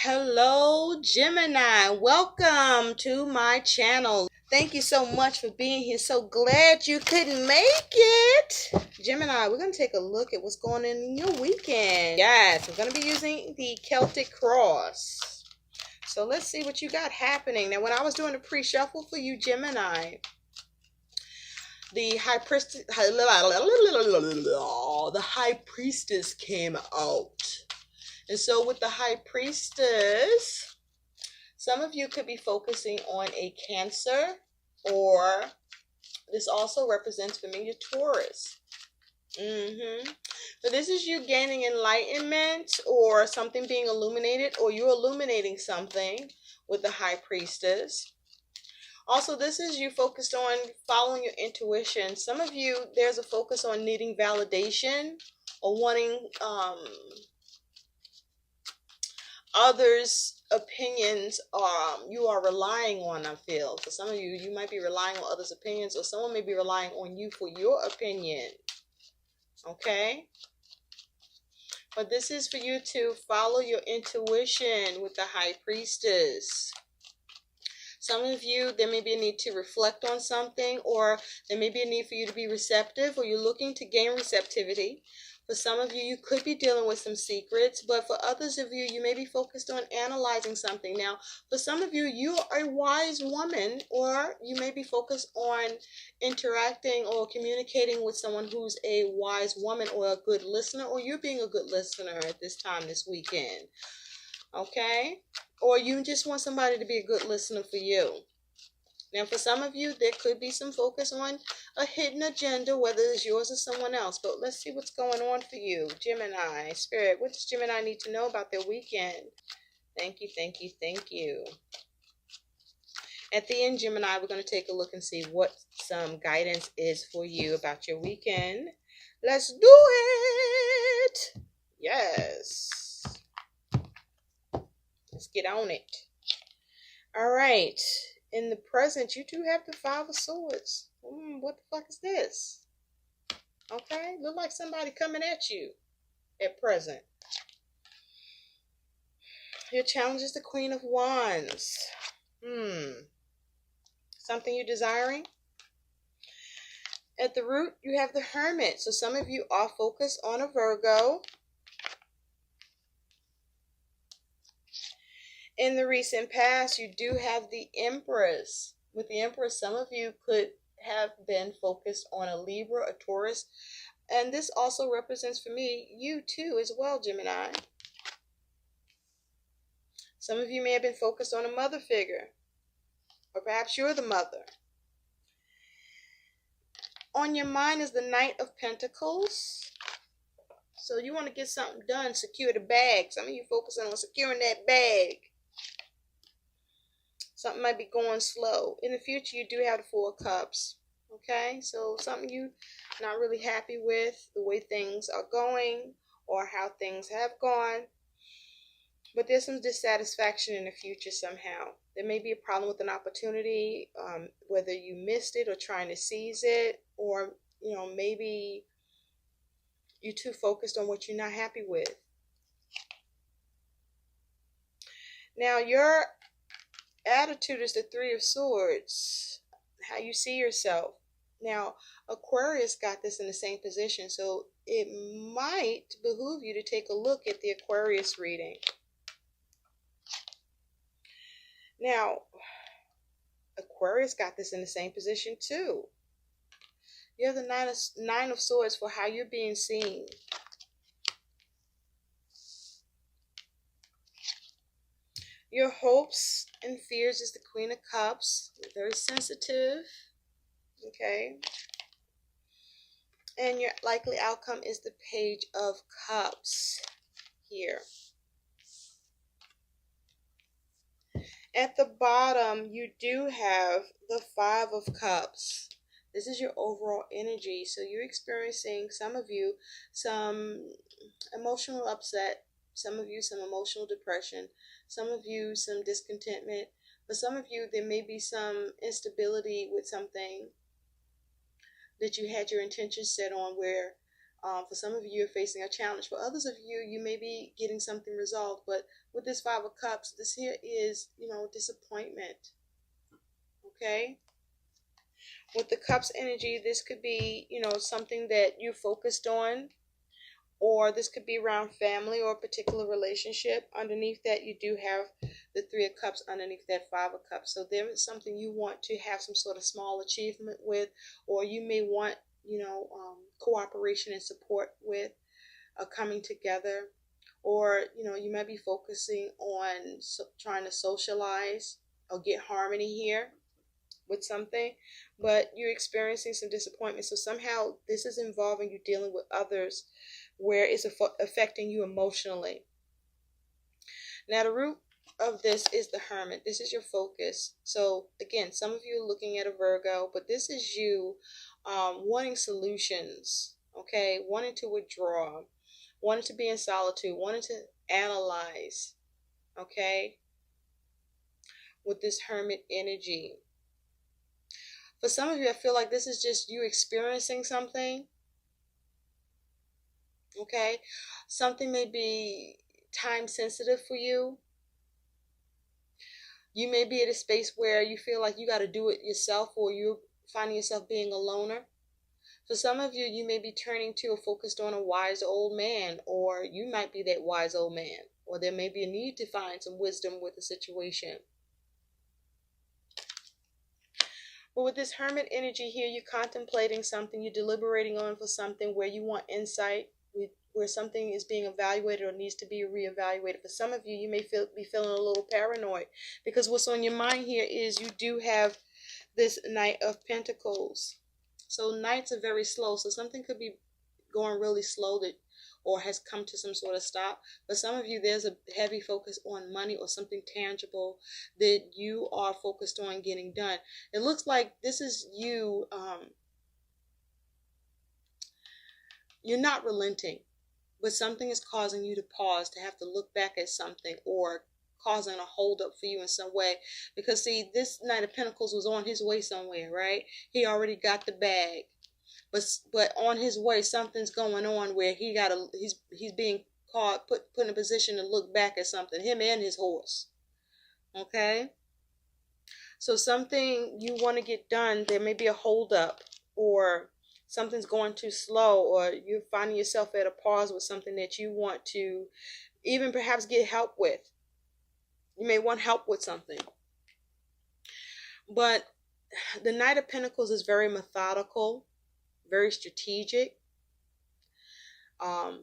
Hello, Gemini. Welcome to my channel. Thank you so much for being here. So glad you couldn't make it. Gemini, we're going to take a look at what's going on in your weekend. Yes, we're going to be using the Celtic cross. So let's see what you got happening. Now, when I was doing the pre-shuffle for you, Gemini, the high priestess came out. And so with the high priestess, some of you could be focusing on a Cancer, or this also represents for me your Taurus. So this is you gaining enlightenment or something being illuminated, or you're illuminating something with the high priestess. Also, this is you focused on following your intuition. Some of you, there's a focus on needing validation or wanting others' opinions you are relying on, I feel. For some of you, you might be relying on others' opinions, or someone may be relying on you for your opinion. Okay? But this is for you to follow your intuition with the high priestess. Some of you, there may be a need to reflect on something, or there may be a need for you to be receptive, or you're looking to gain receptivity. For some of you, you could be dealing with some secrets, but for others of you, you may be focused on analyzing something. Now, for some of you, you are a wise woman, or you may be focused on interacting or communicating with someone who's a wise woman or a good listener, or you're being a good listener at this time this weekend. Okay? Or you just want somebody to be a good listener for you. Now, for some of you, there could be some focus on a hidden agenda, whether it's yours or someone else. But let's see what's going on for you, Gemini. Spirit, what does Gemini need to know about their weekend? Thank you, thank you, thank you. At the end, Gemini, we're going to take a look and see what some guidance is for you about your weekend. Let's do it! Yes. Let's get on it. All right. In the present, you do have the Five of Swords. What the fuck is this? Okay, look like somebody coming at you at present. Your challenge is the Queen of Wands. Something you're desiring. At the root, you have the Hermit. So some of you are focused on a Virgo. In the recent past, you do have the Empress. With the Empress, some of you could have been focused on a Libra, a Taurus. And this also represents for me, you too as well, Gemini. Some of you may have been focused on a mother figure. Or perhaps you're the mother. On your mind is the Knight of Pentacles. So you want to get something done, secure the bag. Some of you focusing on securing that bag. Something might be going slow. In the future, you do have the Four of Cups. Okay? So something you're not really happy with, the way things are going or how things have gone. But there's some dissatisfaction in the future somehow. There may be a problem with an opportunity, whether you missed it or trying to seize it, or, maybe you're too focused on what you're not happy with. Now, your attitude is the Three of Swords, how you see yourself. Now, Aquarius got this in the same position, so it might behoove you to take a look at the Aquarius reading. Now, Aquarius got this in the same position too. You have the Nine of Swords for how you're being seen. Your hopes and fears is the Queen of Cups. You're very sensitive. Okay. And your likely outcome is the Page of Cups here. At the bottom, you do have the Five of Cups. This is your overall energy. So you're experiencing, some of you, some emotional upset. Some of you, some emotional depression. Some of you, some discontentment. For some of you, there may be some instability with something that you had your intentions set on, where For some of you, you're facing a challenge. For others of you, you may be getting something resolved. But with this Five of Cups, this here is, disappointment. Okay? With the Cups energy, this could be, something that you're focused on. Or this could be around family or a particular relationship. Underneath that, you do have the Three of Cups underneath that Five of Cups. So there is something you want to have some sort of small achievement with, or you may want, cooperation and support with, coming together. Or, you might be focusing on trying to socialize or get harmony here with something, but you're experiencing some disappointment. So somehow this is involving you dealing with others where it's affecting you emotionally. Now, the root of this is the Hermit. This is your focus. So again, some of you are looking at a Virgo, but this is you wanting solutions, okay? Wanting to withdraw, wanting to be in solitude, wanting to analyze, okay? With this Hermit energy. For some of you, I feel like this is just you experiencing something. Okay, something may be time sensitive for you. You may be at a space where you feel like you got to do it yourself, or you're finding yourself being a loner. For some of you, you may be turning to or focused on a wise old man, or you might be that wise old man, or there may be a need to find some wisdom with the situation. But with this Hermit energy here, you're contemplating something, you're deliberating on for something where you want insight, where something is being evaluated or needs to be reevaluated. For some of you, you may be feeling a little paranoid because what's on your mind here is you do have this Knight of Pentacles. So nights are very slow. So something could be going really slow or has come to some sort of stop. For some of you, there's a heavy focus on money or something tangible that you are focused on getting done. It looks like this is you. You're not relenting, but something is causing you to pause, to have to look back at something, or causing a hold up for you in some way. Because see, this Knight of Pentacles was on his way somewhere, right? He already got the bag. But on his way, something's going on where he's being caught, put in a position to look back at something, him and his horse. Okay? So something you want to get done, there may be a hold up, or something's going too slow, or you're finding yourself at a pause with something that you want to even perhaps get help with. You may want help with something. But the Knight of Pentacles is very methodical, very strategic. But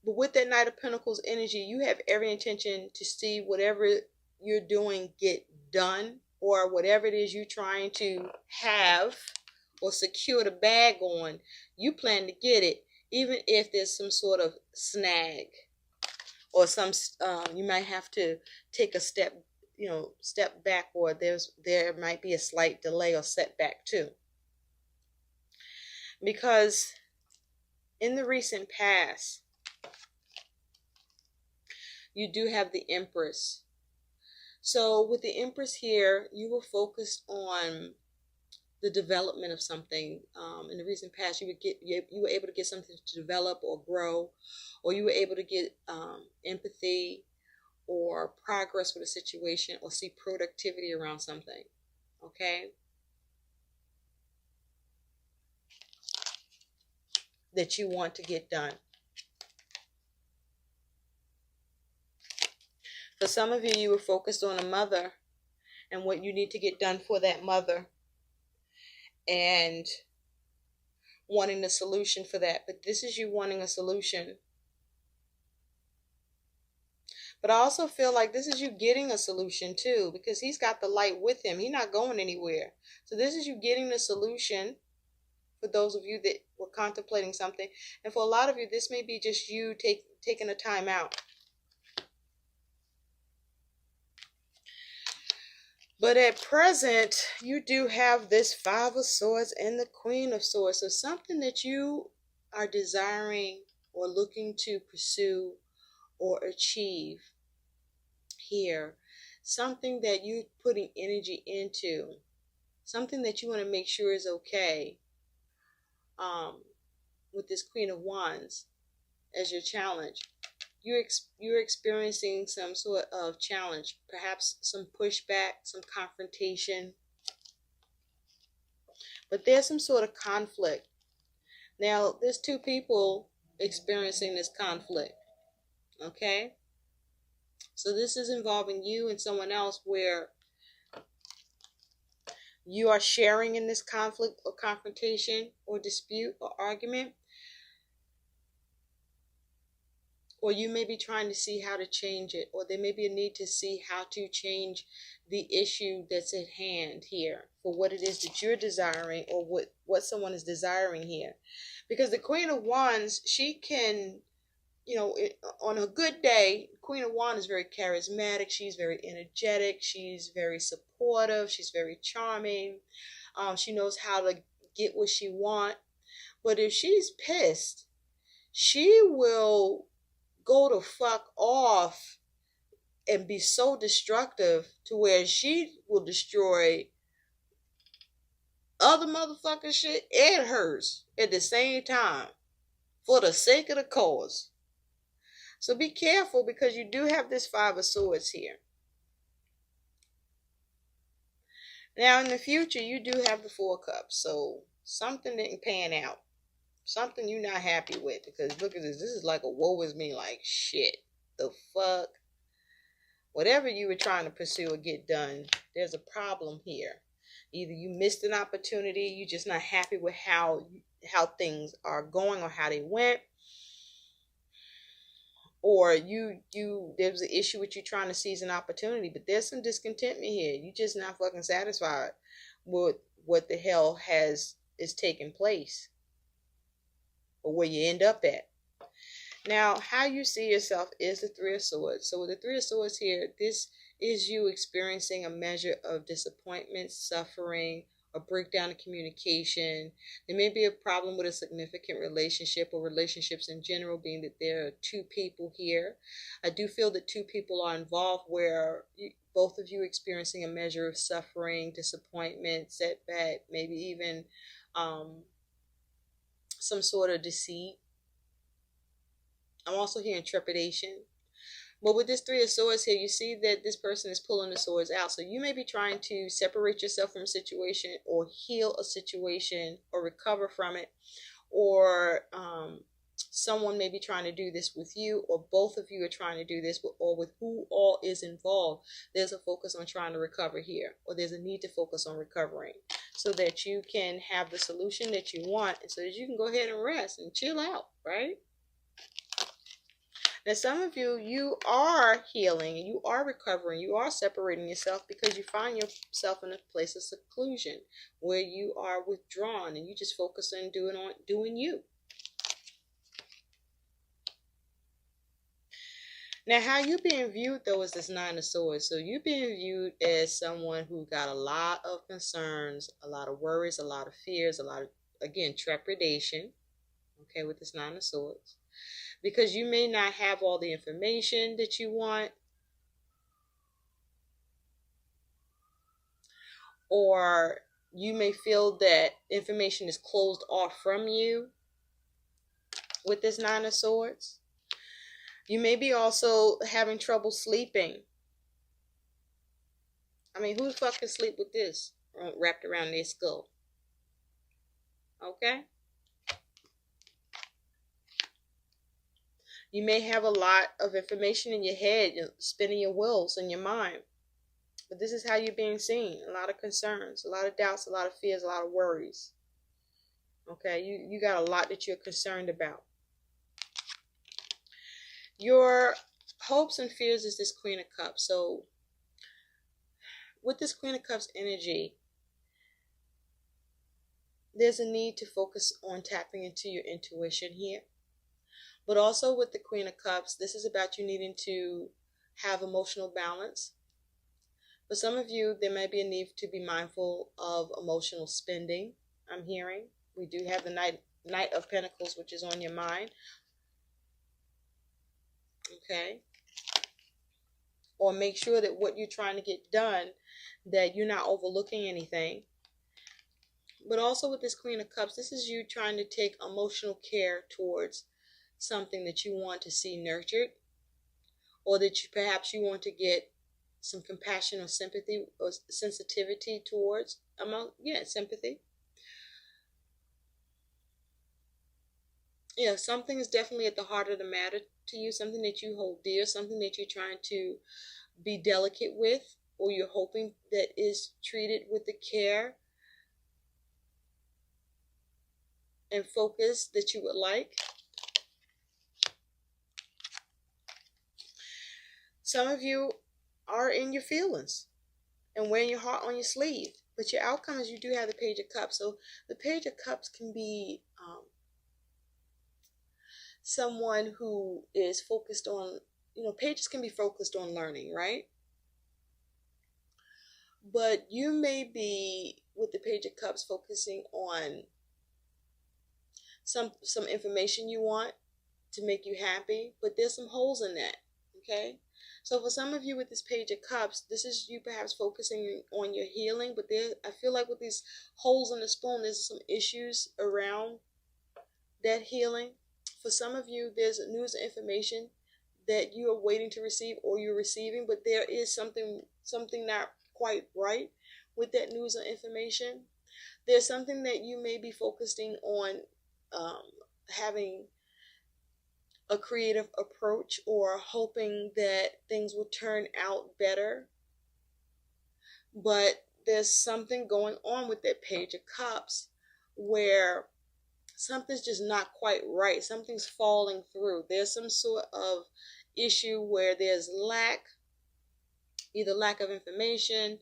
with that Knight of Pentacles energy, you have every intention to see whatever you're doing get done, or whatever it is you're trying to have or secure the bag on, you plan to get it, even if there's some sort of snag, or you might have to take a step back, or there might be a slight delay or setback too. Because in the recent past, you do have the Empress. So with the Empress here, you were focused on the development of something. In the recent past, you were able to get something to develop or grow, or you were able to get empathy or progress with a situation, or see productivity around something. Okay? That you want to get done. For some of you, you were focused on a mother and what you need to get done for that mother, and wanting a solution for that. But this is you wanting a solution. But I also feel like this is you getting a solution too, because he's got the light with him. He's not going anywhere. So this is you getting the solution, for those of you that were contemplating something. And for a lot of you, this may be just you taking a time out. But at present, you do have this Five of Swords and the Queen of Swords. So something that you are desiring or looking to pursue or achieve here. Something that you're putting energy into. Something that you want to make sure is okay. with this Queen of Wands as your challenge. You're experiencing some sort of challenge, perhaps some pushback, some confrontation, but there's some sort of conflict. Now, there's two people experiencing this conflict, okay? So this is involving you and someone else where you are sharing in this conflict or confrontation or dispute or argument. Or you may be trying to see how to change it, or there may be a need to see how to change the issue that's at hand here for what it is that you're desiring, or what someone is desiring here. Because the Queen of Wands, she can, on a good day, Queen of Wands is very charismatic. She's very energetic. She's very supportive. She's very charming. She knows how to get what she wants. But if she's pissed, she will go to fuck off and be so destructive to where she will destroy other motherfucking shit and hers at the same time for the sake of the cause. So be careful, because you do have this Five of Swords here. Now in the future, you do have the Four of Cups. So something didn't pan out. Something you're not happy with, because look at this. This is like a woe is me, like shit. The fuck? Whatever you were trying to pursue or get done, there's a problem here. Either you missed an opportunity, you're just not happy with how things are going or how they went, or there's an issue with you trying to seize an opportunity, but there's some discontentment here. You're just not fucking satisfied with what the hell is taking place, or where you end up at. Now, how you see yourself is the Three of Swords. So with the Three of Swords here, this is you experiencing a measure of disappointment, suffering, a breakdown in communication. There may be a problem with a significant relationship or relationships in general, being that there are two people here. I do feel that two people are involved where both of you experiencing a measure of suffering, disappointment, setback, maybe even some sort of deceit. I'm also hearing trepidation. But with this Three of Swords here, you see that this person is pulling the swords out. So you may be trying to separate yourself from a situation, or heal a situation, or recover from it. Or someone may be trying to do this with you, or both of you are trying to do this, or with who all is involved. There's a focus on trying to recover here, or there's a need to focus on recovering, so that you can have the solution that you want, and so that you can go ahead and rest and chill out, right? Now, some of you are healing, and you are recovering, you are separating yourself, because you find yourself in a place of seclusion where you are withdrawn and you just focus on doing you. Now, how you being viewed, though, is this Nine of Swords. So you're being viewed as someone who got a lot of concerns, a lot of worries, a lot of fears, a lot of, again, trepidation, okay, with this Nine of Swords. Because you may not have all the information that you want, or you may feel that information is closed off from you with this Nine of Swords. You may be also having trouble sleeping. I mean, who the fuck can sleep with this wrapped around their skull? Okay? You may have a lot of information in your head, spinning your wheels in your mind. But this is how you're being seen. A lot of concerns, a lot of doubts, a lot of fears, a lot of worries. Okay? You got a lot that you're concerned about. Your hopes and fears is this Queen of Cups. So with this Queen of Cups energy, there's a need to focus on tapping into your intuition here. But also with the Queen of Cups, this is about you needing to have emotional balance. For some of you, there may be a need to be mindful of emotional spending, I'm hearing. We do have the Knight of Pentacles, which is on your mind. Okay? Or make sure that what you're trying to get done, that you're not overlooking anything. But also with this Queen of Cups, this is you trying to take emotional care towards something that you want to see nurtured, or that you perhaps you want to get some compassion or sympathy or sensitivity towards. Sympathy. Yeah, something is definitely at the heart of the matter to you, something that you hold dear, something that you're trying to be delicate with, or you're hoping that is treated with the care and focus that you would like. Some of you are in your feelings and wearing your heart on your sleeve, but your outcome is you do have the Page of Cups. So the Page of Cups can be someone who is focused on, pages can be focused on learning, right? But you may be, with the Page of Cups, focusing on some information you want to make you happy, but there's some holes in that, okay? So for some of you with this Page of Cups, this is you perhaps focusing on your healing, but I feel like with these holes in the spoon, there's some issues around that healing. For some of you, there's news and information that you are waiting to receive or you're receiving, but there is something not quite right with that news or information. There's something that you may be focusing on, having a creative approach or hoping that things will turn out better. But there's something going on with that Page of Cups where something's just not quite right. Something's falling through. There's some sort of issue where there's either lack of information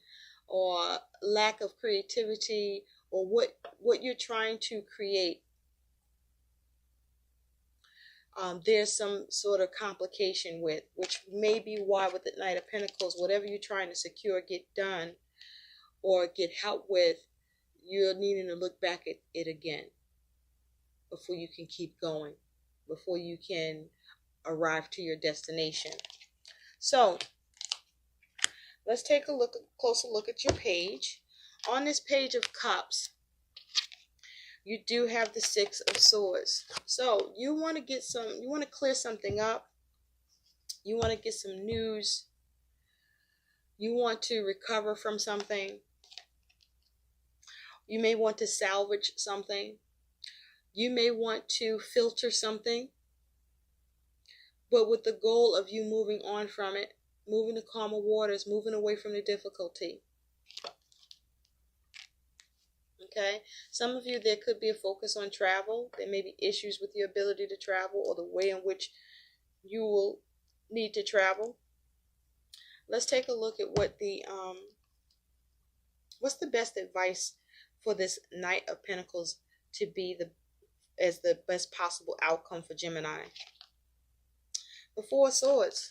or lack of creativity, or what you're trying to create. There's some sort of complication with, which may be why with the Knight of Pentacles, whatever you're trying to secure, get done, or get help with, you're needing to look back at it again before you can keep going, before you can arrive to your destination. So let's take a closer look at your page. On this Page of Cups, you do have the Six of Swords. So you want to clear something up. You want to get some news. You want to recover from something. You may want to salvage something. You may want to filter something, but with the goal of you moving on from it, moving to calmer waters, moving away from the difficulty. Okay, some of you, there could be a focus on travel. There may be issues with your ability to travel or the way in which you will need to travel. Let's take a look at what what's the best advice for this Knight of Pentacles to be as the best possible outcome for Gemini. The Four of Swords.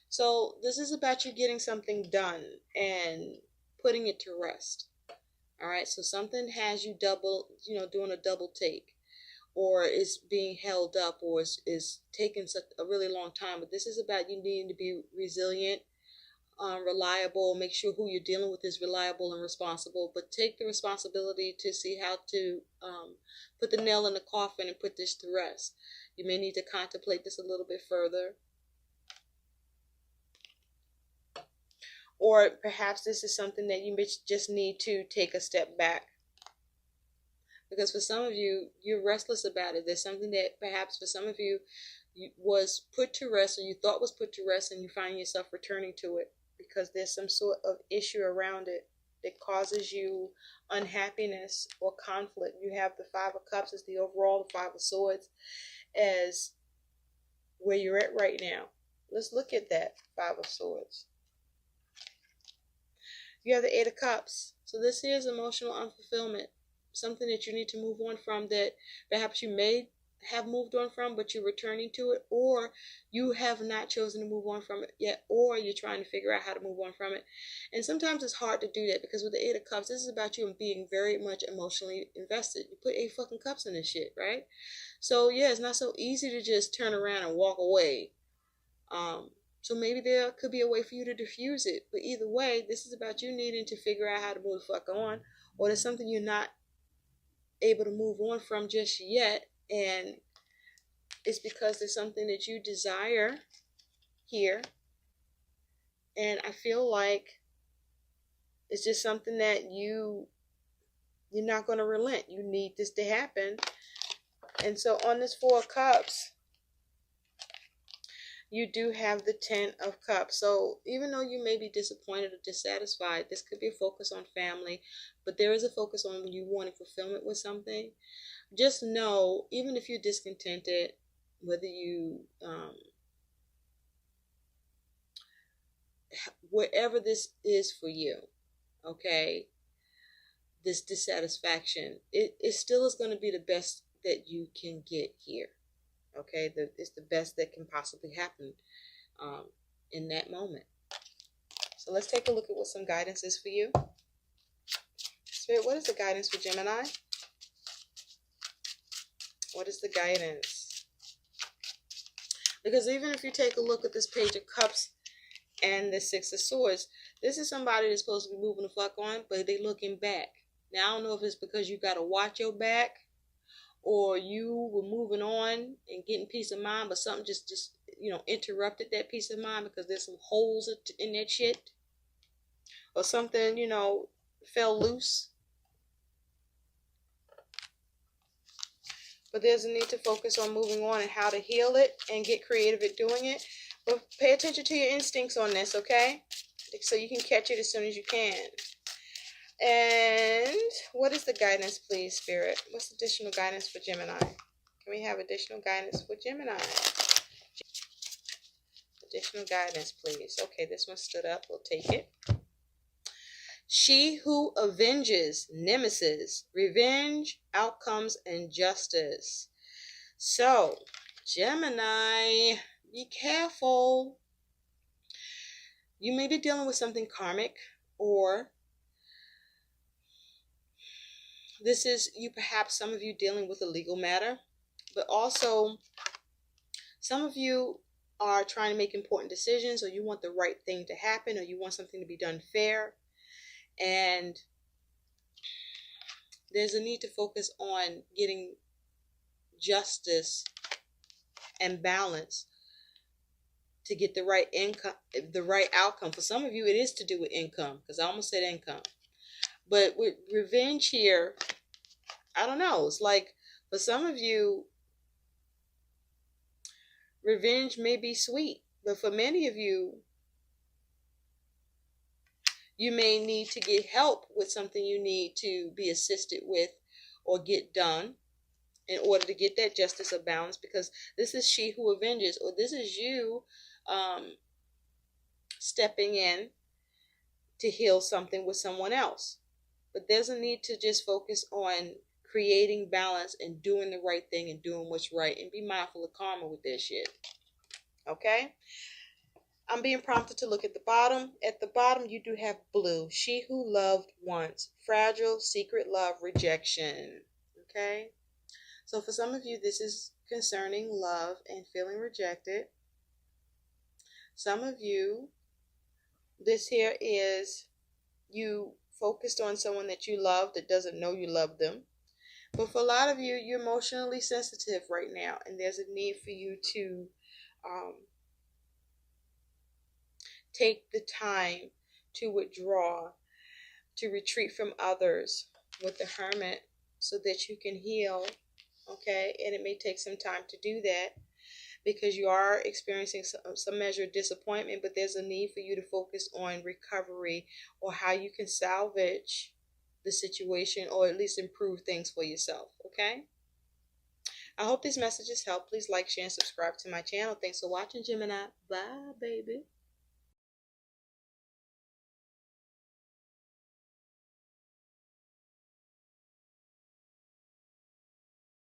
So this is about you getting something done and putting it to rest. All right, so something has you doing a double take, or is being held up, or is taking such a really long time. But this is about you needing to be resilient, reliable, make sure who you're dealing with is reliable and responsible, but take the responsibility to see how to put the nail in the coffin and put this to rest. You may need to contemplate this a little bit further. Or perhaps this is something that you just need to take a step back. Because for some of you, you're restless about it. There's something that perhaps for some of you was put to rest, or you thought was put to rest, and you find yourself returning to it because there's some sort of issue around it that causes you unhappiness or conflict. You have the Five of Cups as the overall, the Five of Swords as where you're at right now. Let's look at that Five of Swords. You have the Eight of Cups. So this here is emotional unfulfillment. Something that you need to move on from, that perhaps you may have moved on from, but you're returning to it, or you have not chosen to move on from it yet, or you're trying to figure out how to move on from it. And sometimes it's hard to do that because with the Eight of Cups, this is about you being very much emotionally invested. You put 8 fucking cups in this shit, right? So yeah, it's not so easy to just turn around and walk away. So maybe there could be a way for you to diffuse it. But either way, this is about you needing to figure out how to move the fuck on, or there's something you're not able to move on from just yet, and it's because there's something that you desire here, and I feel like it's just something that you're not going to relent. You need this to happen. And so on this Four of Cups, you do have the Ten of Cups. So even though you may be disappointed or dissatisfied, this could be a focus on family, but there is a focus on you wanting fulfillment with something. Just know, even if you're discontented, whether you, wherever this is for you, okay, this dissatisfaction, it still is going to be the best that you can get here. Okay, it's the best that can possibly happen in that moment. So let's take a look at what some guidance is for you. Spirit, what is the guidance for Gemini? What is the guidance? Because even if you take a look at this Page of Cups and the Six of Swords, this is somebody that's supposed to be moving the fuck on, but they looking back. Now, I don't know if it's because you got to watch your back, or you were moving on and getting peace of mind, but something just interrupted that peace of mind because there's some holes in that shit, or something fell loose. But there's a need to focus on moving on and how to heal it and get creative at doing it. But pay attention to your instincts on this, okay? So you can catch it as soon as you can. And what is the guidance, please, Spirit? What's additional guidance for Gemini? Can we have additional guidance for Gemini? Additional guidance, please. Okay, this one stood up. We'll take it. She who avenges nemesis, revenge, outcomes, and justice. So, Gemini, be careful. You may be dealing with something karmic, or this is perhaps some of you dealing with a legal matter, but also some of you are trying to make important decisions, or you want the right thing to happen, or you want something to be done fair. And there's a need to focus on getting justice and balance to get the right income, the right outcome. For some of you, it is to do with income, because I almost said income. But with revenge here, I don't know. It's like for some of you, revenge may be sweet. But for many of you, you may need to get help with something you need to be assisted with or get done in order to get that justice or balance, because this is she who avenges, or this is you stepping in to heal something with someone else. But there's a need to just focus on creating balance and doing the right thing and doing what's right, and be mindful of karma with this shit. Okay? I'm being prompted to look at the bottom. At the bottom, you do have blue. She who loved once. Fragile, secret love, rejection. Okay? So for some of you, this is concerning love and feeling rejected. Some of you, this here is you focused on someone that you love that doesn't know you love them. But for a lot of you, you're emotionally sensitive right now, and there's a need for you to take the time to withdraw, to retreat from others with the Hermit, so that you can heal. Okay, and it may take some time to do that, because you are experiencing some measure of disappointment, but there's a need for you to focus on recovery, or how you can salvage the situation, or at least improve things for yourself. Okay, I hope these messages help. Please like, share, and subscribe to my channel. Thanks for watching, Gemini. Bye, baby.